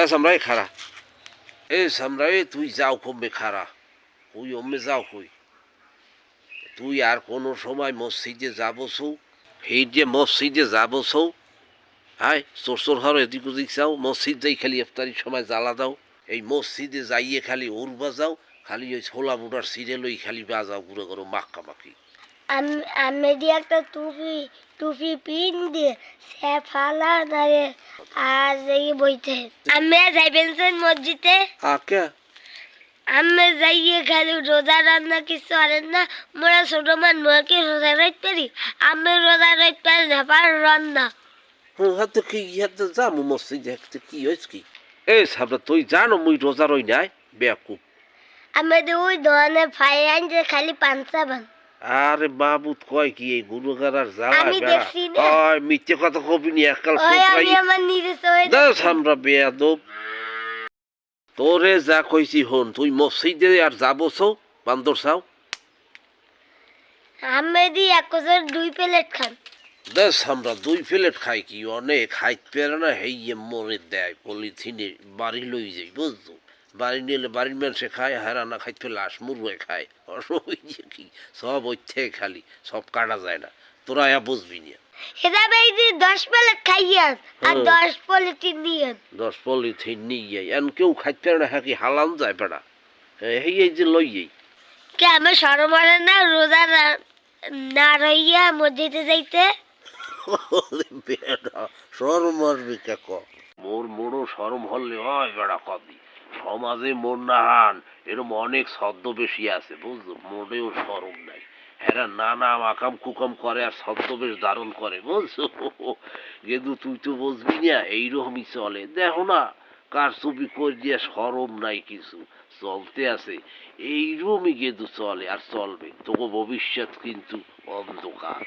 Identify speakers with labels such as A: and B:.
A: এ samurai খারা এ samurai তুই যাও কমবে খারা তুই অমে যাও কই তুই আর কোনো সময় মসজিদে যাবো সৌ এই যে মসজিদে যাবো সৌ হাই চোর হর এদিক ওদিক যাও মসজিদ যাই খালি ইফতারির সময় জ্বালা দাও এই মসজিদে যাইয়ে খালি ওর বাজাও খালি ওই ছোলা বুটার সিরিয়াল ওই খালি বাজাও ঘুরে করো মাক্কা মাখি
B: আমি দিয়ে একটা টুপি টুপি পিন দিয়ে সে ফালা ধরে আর যাই বইতে আমি যাইবেন মসজিদে
A: আকে
B: আমি যাইয়ে খালি রোজা রান্না কিছু আরেন না মোরা ছোট মান মোরা কি রোজা রাখতে পারি আমি রোজা রাখতে পারি না পার রান্না
A: হাতে কি হাতে যাবো মসজিদে হাতে কি হয়েছে কি এ সাবরা তুই জানো মুই রোজা রই নাই বেকুব
B: আমি ওই দোকানে ফাই আনছে খালি পাঁচটা বান
A: আরে বাবুত কয় কি এই গুরুগারার জ্বালা
B: আমি
A: বেড়া
B: দেখছি না।
A: ওই মিথ্যে কথা কবি নি এককাল
B: ওই আমি
A: সোফরাই
B: আমার নিজে চলে
A: দাস আমরা বেয়াদব তোরে যা কইছি হন তুই মসজিদে আর যাবো সৌ বান্দর চাও
B: আমি দি এক কোসের 2 প্লেট খান
A: দাস আমরা 2 প্লেট খাই কি অনেক খাইতে পারে না হেইয়ে মরে দেয় পলিথিনে বাড়ি লই যাই বুঝছো বাড়ি নিলে বাড়ির মানুষে খায় হারানা খাইতে পেলে লাশ মুরগে খায় অসুবিধে কি সব ওইথে খালি সব কাটা যায় না তোরা বুঝবি না
B: এটা ভাই দি 10 প্লেট খাইয়ান আর 10 প্লেট নিয়েন
A: 10 পলিথিন নিয়ে এন কেউ খাইতে পারে না হ্যাঁ কি হালান যায় বেড়া এই এই যে লইয়েই
B: কে আমি সরমারে না রোজা না রইয়া মসজিদে যাইতে
A: বেড়া সরম মারবি কে ক মোর মোড়ো সরম হলে হয় বেড়া কদি সমাজে মোর না হান এরম অনেক ছদ্মবেশী আছে বুঝছো মোটেও সরম নাই এরা নানা মাকাম কুকাম করে আর ছদ্মবেশ ধারণ করে বুঝছো কিন্তু তুই তো বুঝবি না এইরকমই চলে দেখো না কার ছবি করে দিয়ে সরম নাই কিছু চলতে আছে এইরকমই কিন্তু চলে আর চলবে তোকে ভবিষ্যৎ কিন্তু অন্ধকার